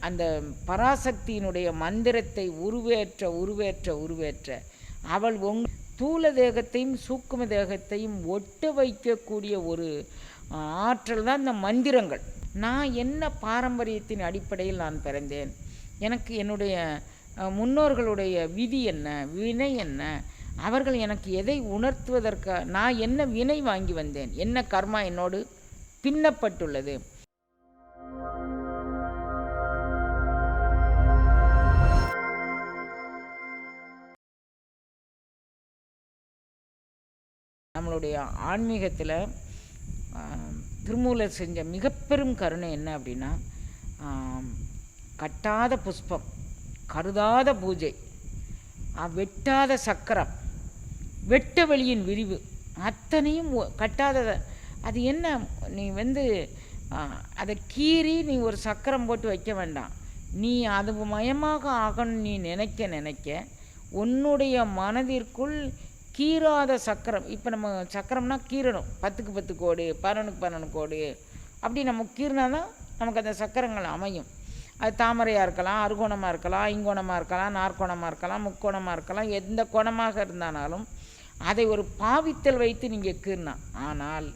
அந்த பராசக்தியினுடைய மந்திரத்தை உருவேற்ற அவள் தூல தேகத்தையும் சூக்கும தேகத்தையும் ஒட்ட வைக்கக்கூடிய ஒரு ஆற்றல் தான் இந்த மந்திரங்கள். நான் என்ன பாரம்பரியத்தின் அடிப்படையில் நான் பிறந்தேன், எனக்கு என்னுடைய முன்னோர்களுடைய விதி என்ன, வினை என்ன, அவர்கள் எனக்கு எதை உணர்த்துவதற்காக நான் என்ன வினை வாங்கி வந்தேன், என்ன கர்மா என்னோடு பின்னப்பட்டுள்ளது. நம்மளுடைய ஆன்மீகத்தில் திருமூலர் செஞ்ச மிக பெரும் கருணை என்ன அப்படின்னா, கட்டாத புஷ்பம், கருதாத பூஜை, வெட்டாத சக்கரம், வெட்ட வெளியின் விரிவு, அத்தனையும் கட்டாத. அது என்ன, நீ அதை கீறி நீ ஒரு சக்கரம் போட்டு வைக்க வேண்டாம். நீ அது மயமாக ஆகணும் நீ நினைக்க உன்னுடைய மனதிற்குள் கீறாத சக்கரம். இப்போ நம்ம சக்கரம்னா கீறணும், 10க்கு 10 கோடு, 11க்கு 11 கோடு, அப்படி நம்ம கீறினா தான் நமக்கு அந்த சக்கரங்கள் அமையும். அது தாமரையாக இருக்கலாம், அறுகோணமாக இருக்கலாம், ஐங்கோணமாக இருக்கலாம், நாற்கோணமாக இருக்கலாம், முக்கோணமாக இருக்கலாம், எந்த கோணமாக இருந்தாலும் அதை ஒரு பாவித்தல் வைத்து நீங்கள் கீறினா. ஆனால்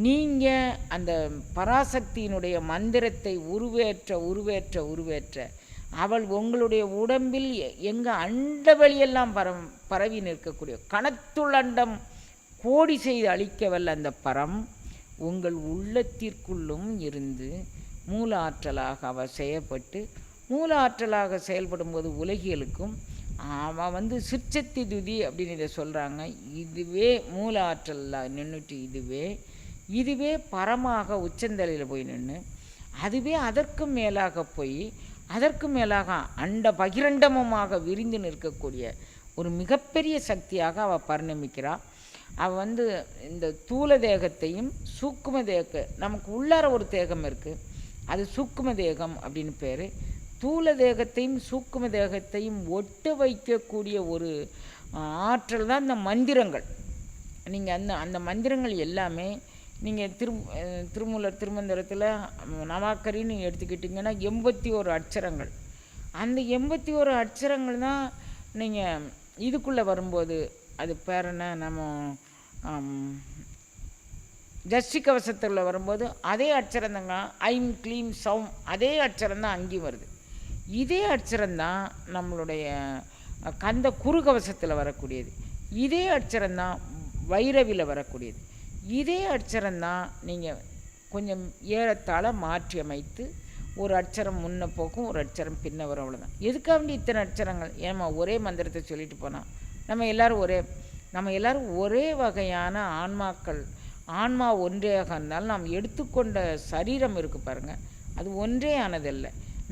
நீங்கள் அந்த பராசக்தியினுடைய மந்திரத்தை உருவேற்ற அவள் உங்களுடைய உடம்பில் எங்கே அண்ட வெளியெல்லாம் பரவி நிற்கக்கூடிய கணத்துள் அண்டம் கோடி செய்து அழிக்கவல்ல அந்த பரம் உங்கள் உள்ளத்திற்குள்ளும் இருந்து மூல ஆற்றலாக அவள் செய்யப்பட்டு, மூல ஆற்றலாக செயல்படும் போது உலகியலுக்கும் அவன் சிற்சக்தி துதி அப்படின்னு இதை சொல்கிறாங்க. இதுவே மூல ஆற்றலில் நின்றுட்டு இதுவே பரமாக உச்சந்தலையில் போய் நின்று, அதுவே அதற்கும் மேலாக போய் அதற்கு மேலாக அண்ட பகிரண்டமுமாக விரிந்து நிற்கக்கூடிய ஒரு மிகப்பெரிய சக்தியாக அவள் பரிணமிக்கிறாள். அவள் இந்த தூல தேகத்தையும் சூக்கும நமக்கு உள்ளார ஒரு தேகம் இருக்குது, அது சூக்கும தேகம் அப்படின்னு பேர். தூல தேகத்தையும் சூக்கும தேகத்தையும் ஒட்ட வைக்கக்கூடிய ஒரு ஆற்றல் தான் இந்த மந்திரங்கள். நீங்கள் அந்த மந்திரங்கள் எல்லாமே நீங்கள் திருமூலர் திருமந்திரத்தில் நவாக்கரின்னு எடுத்துக்கிட்டிங்கன்னா 81 அட்சரங்கள். அந்த 81 அட்சரங்கள் தான் நீங்கள் இதுக்குள்ளே வரும்போது அது பேர் என்ன, நம்ம ஜஷ்டி கவசத்தில் வரும்போது அதே அட்சரம் தாங்க, ஐம் க்ளீம் சௌம், அதே அட்சரம் தான் அங்கேயும் வருது. இதே அட்சரம்தான் நம்மளுடைய கந்த குருகவசத்தில் வரக்கூடியது. இதே அட்சரம்தான் வைரவியில் வரக்கூடியது. இதே அட்சரம்தான் நீங்கள் கொஞ்சம் ஏறத்தாழ மாற்றி அமைத்து ஒரு அட்சரம் முன்ன போக்கும், ஒரு அட்சரம் பின்ன வரும், அவ்வளோதான். எதுக்காக வேண்டி இத்தனை அட்சரங்கள்? ஏமா ஒரே மந்திரத்தை சொல்லிட்டு போனால் நம்ம எல்லோரும் ஒரே வகையான ஆன்மாக்கள். ஆன்மா ஒன்றேயாக இருந்தாலும் நாம் எடுத்துக்கொண்ட சரீரம் இருக்குது பாருங்கள், அது ஒன்றே ஆனதல்ல.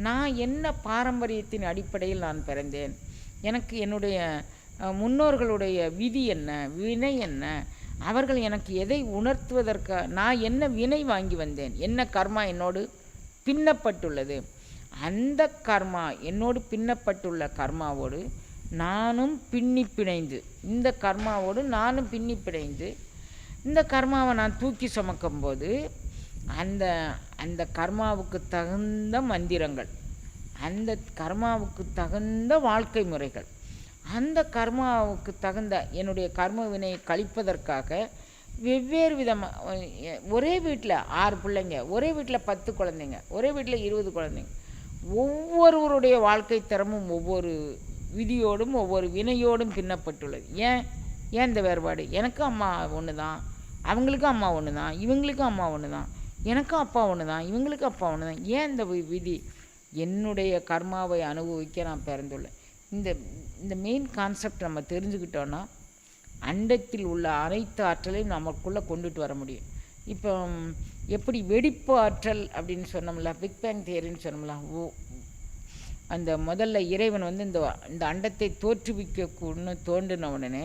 நான் என்ன பாரம்பரியத்தின் அடிப்படையில் நான் பிறந்தேன், எனக்கு என்னுடைய முன்னோர்களுடைய விதி என்ன, வினை என்ன, அவர்கள் எனக்கு எதை உணர்த்துவதற்காக நான் என்ன வினை வாங்கி வந்தேன், என்ன கர்மா என்னோடு பின்னப்பட்டுள்ளது, அந்த கர்மா என்னோடு பின்னப்பட்டுள்ள கர்மாவோடு நானும் பின்னி பிணைந்து, இந்த கர்மாவோடு நானும் பின்னி பிணைந்து இந்த கர்மாவை நான் தூக்கி சுமக்கும்போது அந்த கர்மாவுக்கு தகுந்த மந்திரங்கள், அந்த கர்மாவுக்கு தகுந்த வாழ்க்கை முறைகள், அந்த கர்மாவுக்கு தகுந்த என்னுடைய கர்ம வினையை கழிப்பதற்காக வெவ்வேறு விதமாக, ஒரே வீட்டில் 6 பிள்ளைங்க, ஒரே வீட்டில் 10 குழந்தைங்க, ஒரே வீட்டில் 20 குழந்தைங்க, ஒவ்வொருவருடைய வாழ்க்கை தரமும் ஒவ்வொரு விதியோடும் ஒவ்வொரு வினையோடும் பின்னப்பட்டுள்ளது. ஏன் இந்த வேறுபாடு? எனக்கும் அம்மா ஒன்று தான், அவங்களுக்கும் அம்மா ஒன்று தான், இவங்களுக்கும் அம்மா ஒன்று தான், எனக்கும் அப்பா ஒன்று தான், இவங்களுக்கும் அப்பா ஒன்று தான். ஏன் இந்த விதி? என்னுடைய கர்மாவை அனுபவிக்க நான் பிறந்துள்ளேன். இந்த மெயின் கான்செப்ட் நம்ம தெரிஞ்சுக்கிட்டோன்னா அண்டத்தில் உள்ள அனைத்து ஆற்றலையும் நமக்குள்ளே கொண்டுட்டு வர முடியும். இப்போ எப்படி வெடிப்பு ஆற்றல் அப்படின்னு சொன்னோம்ல, பிக் பேங் தியரின்னு சொன்னோம்ல, அந்த முதல்ல இறைவன் இந்த அண்டத்தை தோற்றுவிக்கக்கூடன்னு தோன்றின உடனே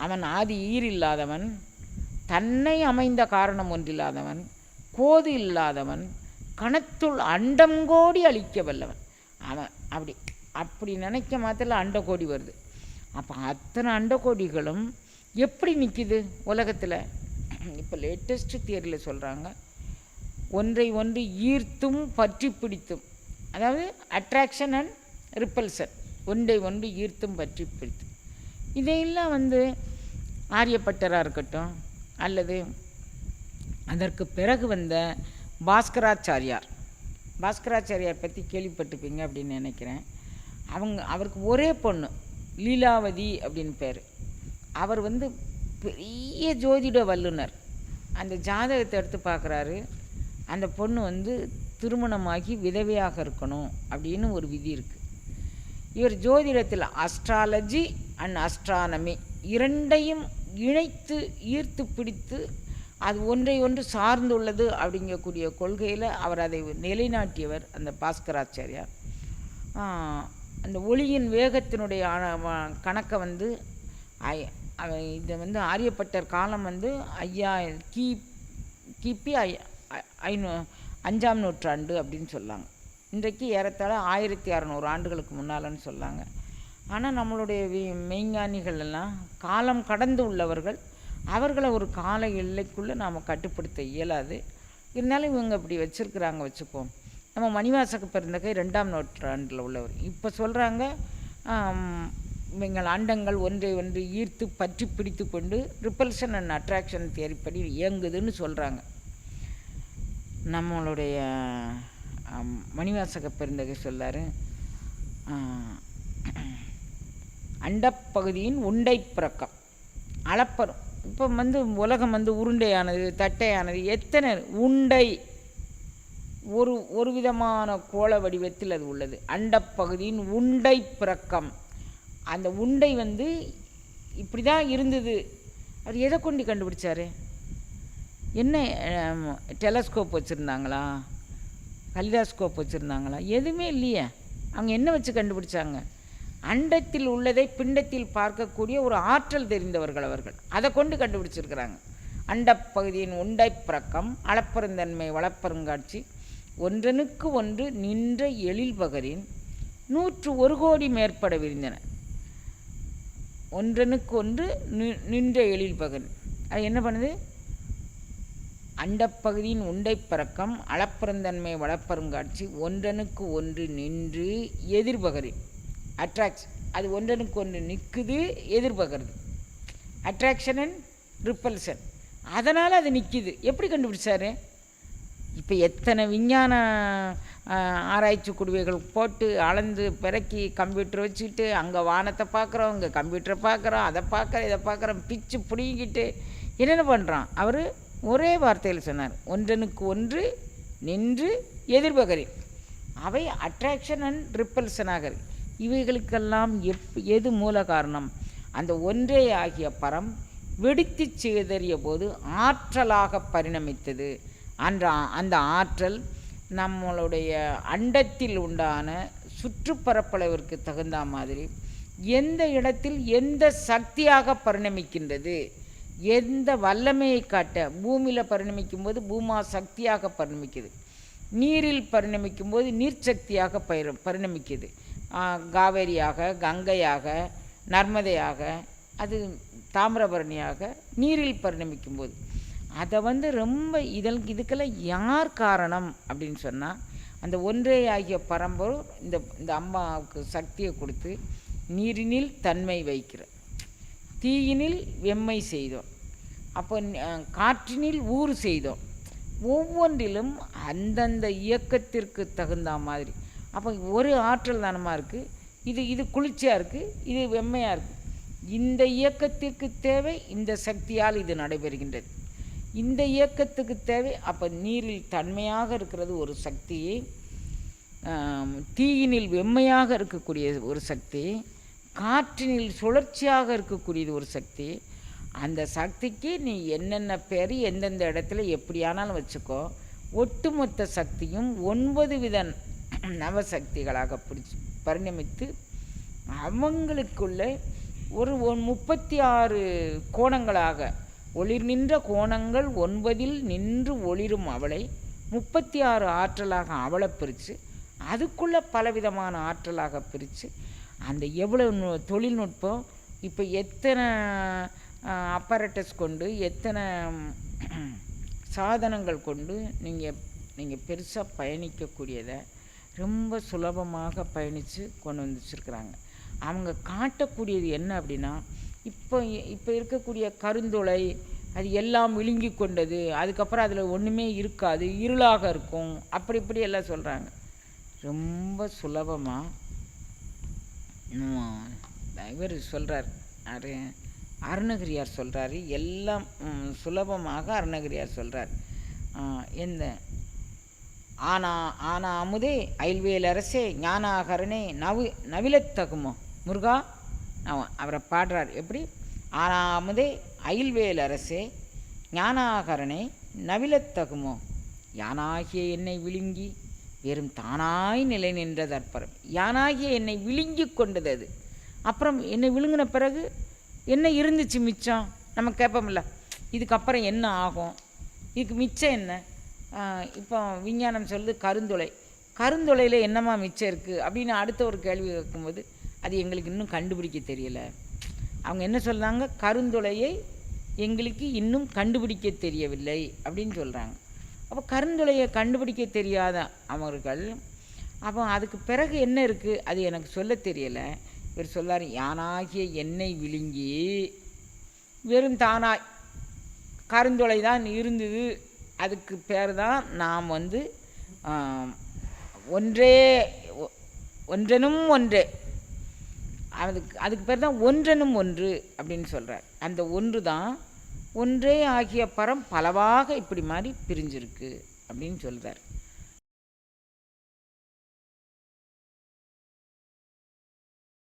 அவன் ஆதி ஈர் இல்லாதவன், தன்னை அமைந்த காரணம் ஒன்றில்லாதவன், கோது இல்லாதவன், கணத்துள் அண்டங்கோடி அழிக்க வல்லவன் அவன். அப்படி நினைக்க மாத்திரம் அண்டகோடி வருது. அப்போ அத்தனை அண்டகோடிகளும் எப்படி நிற்கிது உலகத்தில்? இப்போ லேட்டஸ்ட் தியரியில் சொல்கிறாங்க, ஒன்றை ஒன்று ஈர்த்தும் பற்றி பிடித்தும் அதாவது அட்ராக்ஷன் அண்ட் ரிப்பல்சன், ஒன்றை ஒன்று ஈர்த்தும் பற்றி பிடித்து. இதையெல்லாம் ஆரியப்பட்டராக இருக்கட்டும் அல்லது அதற்கு பிறகு வந்த பாஸ்கராச்சாரியார் பற்றி கேள்விப்பட்டிருப்பீங்க அப்படின்னு நினைக்கிறேன். அவருக்கு ஒரே பொண்ணு லீலாவதி அப்படின்னு பேர். அவர் பெரிய ஜோதிட வல்லுனர். அந்த ஜாதகத்தை எடுத்து பார்க்குறாரு. அந்த பொண்ணு திருமணமாகி விதவையாக இருக்கணும் அப்படின்னு ஒரு விதி இருக்குது. இவர் ஜோதிடத்தில் அஸ்ட்ராலஜி அண்ட் அஸ்ட்ரானமி இரண்டையும் இணைத்து ஈர்த்து பிடித்து அது ஒன்றை ஒன்று சார்ந்துள்ளது அப்படிங்கக்கூடிய கொள்கையில் அவர் அதை நிலைநாட்டியவர் அந்த பாஸ்கராச்சாரியார். அந்த ஒளியின் வேகத்தினுடைய கணக்கை இதை ஆரியப்பட்டர் காலம் கிபி 5ஆம் நூற்றாண்டு அப்படின்னு சொல்லாங்க. இன்றைக்கு ஏறத்தாழ 1600 ஆண்டுகளுக்கு முன்னாலன்னு சொல்லாங்க. ஆனால் நம்மளுடைய மெய்ஞானிகள் எல்லாம் காலம் கடந்து உள்ளவர்கள். அவர்களை ஒரு கால எல்லைக்குள்ளே நாம் கட்டுப்படுத்த இயலாது. இருந்தாலும் இவங்க இப்படி வச்சுருக்குறாங்க வச்சுக்குவோம். நம்ம மணிவாசக பெருந்தகை 2ஆம் நூற்றாண்டில் உள்ளவர். இப்போ சொல்கிறாங்க எங்கள் அண்டங்கள் ஒன்றை ஒன்று ஈர்த்து பற்றி பிடித்து கொண்டு ரிப்பல்ஷன் அண்ட் அட்ராக்ஷன் தியரிப்படி இயங்குதுன்னு சொல்கிறாங்க. நம்மளுடைய மணிவாசக பெருந்தகை சொல்லார், அண்டப்பகுதியின் உண்டை பிறக்கம் அளப்பரும். இப்போ உலகம் உருண்டையானது, தட்டையானது, எத்தனை உண்டை ஒரு விதமான கோள வடிவத்தில் அது உள்ளது. அண்டப்பகுதியின் உண்டை பிறக்கம். அந்த உண்டை இப்படி தான் இருந்தது. அவர் எதை கொண்டு கண்டுபிடிச்சார்? என்ன டெலஸ்கோப் வச்சுருந்தாங்களா, கலிடாஸ்கோப் வச்சுருந்தாங்களா? எதுவுமே இல்லையே. அவங்க என்ன வச்சு கண்டுபிடிச்சாங்க? அண்டத்தில் உள்ளதை பிண்டத்தில் பார்க்கக்கூடிய ஒரு ஆற்றல் தெரிந்தவர்கள் அவர்கள். அதை கொண்டு கண்டுபிடிச்சிருக்கிறாங்க. அண்டப்பகுதியின் உண்டை பிறக்கம் அளப்பெருந்தன்மை வளப்பெருங்காட்சி ஒன்றனுக்கு ஒன்று நின்ற எழில் பகரின் 101 கோடி மேற்பட விரிந்தன. ஒன்றனுக்கு ஒன்று நின்ற எழில் பகரின் அது என்ன பண்ணுது? அண்டப்பகுதியின் உண்டை பிறக்கம் அளப்பெருந்தன்மை வளப்பெருங்காட்சி ஒன்றனுக்கு ஒன்று நின்று எதிர்பகரின் அட்ராக்ஷன். அது ஒன்றனுக்கு ஒன்று நிற்குது, எதிர்பகிறது. Attraction and repulsion. அதனால் அது நிற்கிது. எப்படி கண்டுபிடிச்சாரு? இப்போ எத்தனை விஞ்ஞான ஆராய்ச்சி குடுவைகள் போட்டு அளந்து பிறக்கி கம்ப்யூட்டர் வச்சுக்கிட்டு அங்கே வானத்தை பார்க்குறோம், இங்கே கம்ப்யூட்டரை பார்க்குறோம், அதை பார்க்குறோம், இதை பார்க்குறோம், பிச்சு பிடிங்கிட்டு என்னென்ன பண்ணுறான்? அவர் ஒரே வார்த்தையில் சொன்னார், ஒன்றனுக்கு ஒன்று நின்று எதிர்பகரி. அவை அட்ராக்ஷன் அண்ட் ரிப்பல்சனாக. இவைகளுக்கெல்லாம் எது மூல காரணம்? அந்த ஒன்றே ஆகிய பரம் வெடித்து சிதறிய போது ஆற்றலாக பரிணமித்தது. அந்த ஆற்றல் நம்மளுடைய அண்டத்தில் உண்டான சுற்றுப்பரப்பளவிற்கு தகுந்த மாதிரி எந்த இடத்தில் எந்த சக்தியாக பரிணமிக்கின்றது, எந்த வல்லமையை காட்ட. பூமியில் பரிணமிக்கும் போது பூமா சக்தியாக பரிணமிக்குது, நீரில் பரிணமிக்கும் போது நீர்ச்சக்தியாக பரிணமிக்குது. காவேரியாக, கங்கையாக, நர்மதையாக, அது தாமிரபரணியாக நீரில் பரிணமிக்கும் போது அதை ரொம்ப இதுக்கெல்லாம் யார் காரணம் அப்படின்னு சொன்னால் அந்த ஒன்றே ஆகிய பரம்பொருள் இந்த அம்மாவுக்கு சக்தியை கொடுத்து நீரினில் தன்மை வைக்கிற, தீயினில் வெம்மை செய்தோம், அப்போ காற்றினில் ஊறு செய்தோம். ஒவ்வொன்றிலும் அந்தந்த இயக்கத்திற்கு தகுந்த மாதிரி. அப்போ ஒரு ஆற்றல் தானமாக இருக்குது, இது குளிர்ச்சியாக இருக்குது, இது வெம்மையாக இருக்குது. இந்த இயக்கத்திற்கு தேவை இந்த சக்தியால் இது நடைபெறுகின்றது. இந்த இயக்கத்துக்கு தேவை. அப்போ நீரில் தன்மையாக இருக்கிறது ஒரு சக்தி, தீயினில் வெம்மையாக இருக்கக்கூடிய ஒரு சக்தி, காற்றினில் சுழற்சியாக இருக்கக்கூடியது ஒரு சக்தி. அந்த சக்திக்கு நீ என்னென்ன பேர் எந்தெந்த இடத்துல எப்படியானாலும் வச்சுக்கோ. ஒட்டுமொத்த சக்தியும் 9 வித நவசக்திகளாக பரிணமித்து அவங்களுக்குள்ளே ஒரு 36 கோணங்களாக ஒளிர் நின்ற கோணங்கள் 9இல் நின்று ஒளிரும் அவளை 36 ஆற்றலாக அவளை பிரித்து அதுக்குள்ளே பலவிதமான ஆற்றலாக பிரித்து அந்த எவ்வளோ தொழில்நுட்பம். இப்போ எத்தனை அப்பரட்டஸ் கொண்டு எத்தனை சாதனங்கள் கொண்டு நீங்கள் பெருசாக பயணிக்கக்கூடியதை ரொம்ப சுலபமாக பயணித்து கொண்டு வந்து வச்சுருக்குறாங்க. அவங்க காட்டக்கூடியது என்ன அப்படின்னா, இப்போ இப்போ இருக்கக்கூடிய கருந்துளை அது எல்லாம் விழுங்கி கொண்டது, அதுக்கப்புறம் அதில் ஒன்றுமே இருக்காது, இருளாக இருக்கும், அப்படி இப்படி எல்லாம் சொல்கிறாங்க. ரொம்ப சுலபமாக இவர் சொல்கிறார், அருணகிரியார் சொல்கிறாரு, எல்லாம் சுலபமாக அருணகிரியார் சொல்கிறார். எந்த ஆனா அமுதே அயில்வேல் அரசே ஞானாகரனே நவிலத்தகுமோ முருகா. அவரை பாடுறார் எப்படி? ஆனா அமுதே அயில்வேல் அரசே ஞானாகரனே நவிலத்தகுமோ யானாகிய என்னை விழுங்கி வெறும் தானாய் நிலை நின்றது அற்பரம். யானாகிய என்னை விழுங்கி கொண்டது அது. அப்புறம் என்னை விழுங்கின பிறகு என்ன இருந்துச்சு மிச்சம்? நம்ம கேட்போம்ல, இதுக்கப்புறம் என்ன ஆகும், இதுக்கு மிச்சம் என்ன? இப்போ விஞ்ஞானம் சொல்லுது கருந்துளை. கருந்துளையில் என்னம்மா மிச்சம் இருக்குது அப்படின்னு அடுத்த ஒரு கேள்வி கேட்கும்போது அது எங்களுக்கு இன்னும் கண்டுபிடிக்க தெரியலை. அவங்க என்ன சொல்கிறாங்க? கருந்துளையை எங்களுக்கு இன்னும் கண்டுபிடிக்க தெரியவில்லை அப்படின்னு சொல்கிறாங்க. அப்போ கருந்துளையை கண்டுபிடிக்க தெரியாத அவர்கள், அப்போ அதுக்கு பிறகு என்ன இருக்குது அது எனக்கு சொல்ல தெரியலை. இவர் சொல்லார், யானாகிய எண்ணெய் விழுங்கி வெறும் தானாய் கருந்துளை தான் இருந்தது, அதுக்கு பேர் தான் நாம் ஒன்றெனும் ஒன்றே, அதுக்கு பேர் தான் ஒன்றெனும் ஒன்று அப்படின்னு சொல்கிறார். அந்த ஒன்று தான் ஒன்றே ஆகிய பரம் பலவாக இப்படி மாதிரி பிரிஞ்சிருக்கு அப்படின்னு சொல்கிறார்.